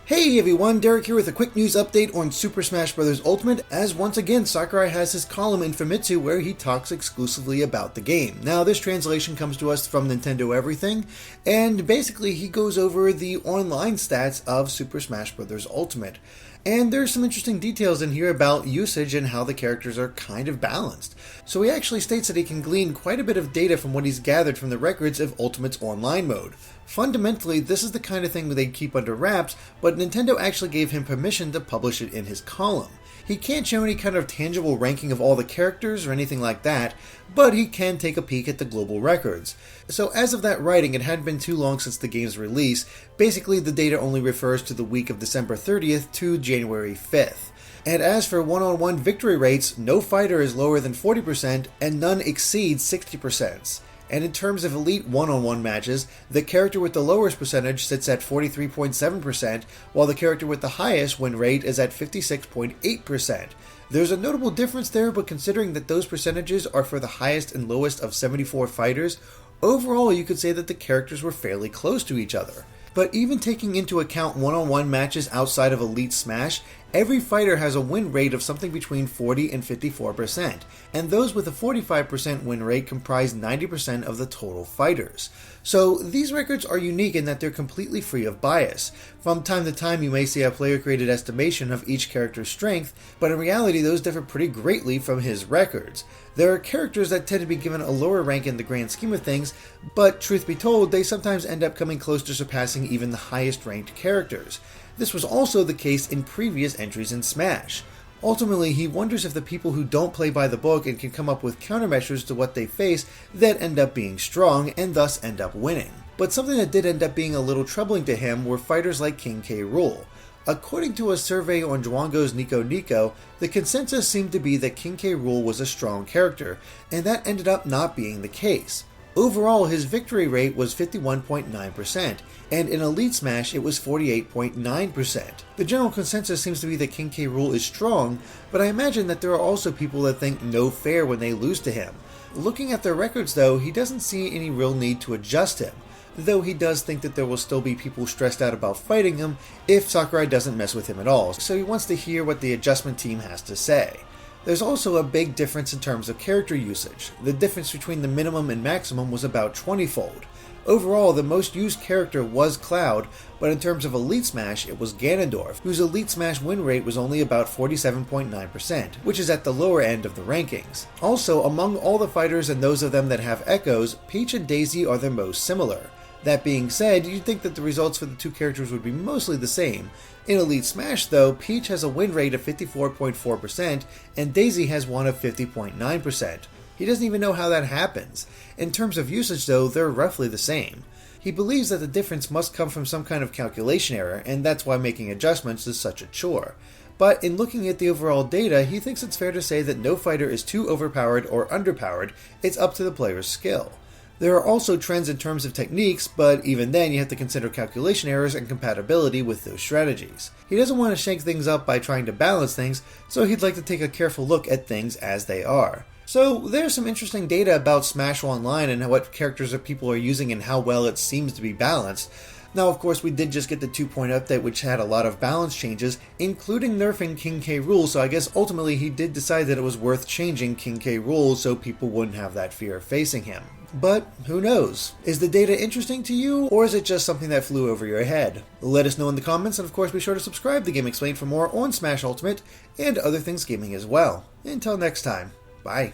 Hey everyone, Derek here with a quick news update on Super Smash Bros. Ultimate, as once again Sakurai has his column in Famitsu where he talks exclusively about the game. Now this translation comes to us from Nintendo Everything, and basically he goes over the online stats of Super Smash Bros. Ultimate. And there's some interesting details in here about usage and how the characters are kind of balanced. So he actually states that he can glean quite a bit of data from what he's gathered from the records of Ultimate's online mode. Fundamentally, this is the kind of thing they keep under wraps, but Nintendo actually gave him permission to publish it in his column. He can't show any kind of tangible ranking of all the characters or anything like that, but he can take a peek at the global records. So as of that writing, it hadn't been too long since the game's release. Basically, the data only refers to the week of December 30th to January 5th. And as for one-on-one victory rates, no fighter is lower than 40% and none exceeds 60%. And in terms of elite one-on-one matches, the character with the lowest percentage sits at 43.7%, while the character with the highest win rate is at 56.8%. There's a notable difference there, but considering that those percentages are for the highest and lowest of 74 fighters, overall you could say that the characters were fairly close to each other. But even taking into account one-on-one matches outside of Elite Smash, every fighter has a win rate of something between 40 and 54%, and those with a 45% win rate comprise 90% of the total fighters. So these records are unique in that they're completely free of bias. From time to time you may see a player-created estimation of each character's strength, but in reality those differ pretty greatly from his records. There are characters that tend to be given a lower rank in the grand scheme of things, but truth be told, they sometimes end up coming close to surpassing even the highest ranked characters. This was also the case in previous entries in Smash. Ultimately, he wonders if the people who don't play by the book and can come up with countermeasures to what they face that end up being strong and thus end up winning. But something that did end up being a little troubling to him were fighters like King K. Rool. According to a survey on Dwango's Nico Nico, the consensus seemed to be that King K. Rool was a strong character, and that ended up not being the case. Overall, his victory rate was 51.9%, and in Elite Smash it was 48.9%. The general consensus seems to be that King K. Rool is strong, but I imagine that there are also people that think no fair when they lose to him. Looking at their records though, he doesn't see any real need to adjust him, though he does think that there will still be people stressed out about fighting him if Sakurai doesn't mess with him at all, so he wants to hear what the adjustment team has to say. There's also a big difference in terms of character usage. The difference between the minimum and maximum was about 20-fold. Overall, the most used character was Cloud, but in terms of Elite Smash, it was Ganondorf, whose Elite Smash win rate was only about 47.9%, which is at the lower end of the rankings. Also, among all the fighters and those of them that have echoes, Peach and Daisy are the most similar. That being said, you'd think that the results for the two characters would be mostly the same. In Elite Smash though, Peach has a win rate of 54.4% and Daisy has one of 50.9%. He doesn't even know how that happens. In terms of usage though, they're roughly the same. He believes that the difference must come from some kind of calculation error, and that's why making adjustments is such a chore. But in looking at the overall data, he thinks it's fair to say that no fighter is too overpowered or underpowered, it's up to the player's skill. There are also trends in terms of techniques, but even then you have to consider calculation errors and compatibility with those strategies. He doesn't want to shake things up by trying to balance things, so he'd like to take a careful look at things as they are. So there's some interesting data about Smash Online and what characters people are using and how well it seems to be balanced. Now, of course, we did just get the 2.0 update, which had a lot of balance changes, including nerfing King K. Rool, so I guess ultimately he did decide that it was worth changing King K. Rool so people wouldn't have that fear facing him. But who knows? Is the data interesting to you, or is it just something that flew over your head? Let us know in the comments, and of course be sure to subscribe to GameXplain for more on Smash Ultimate and other things gaming as well. Until next time, bye.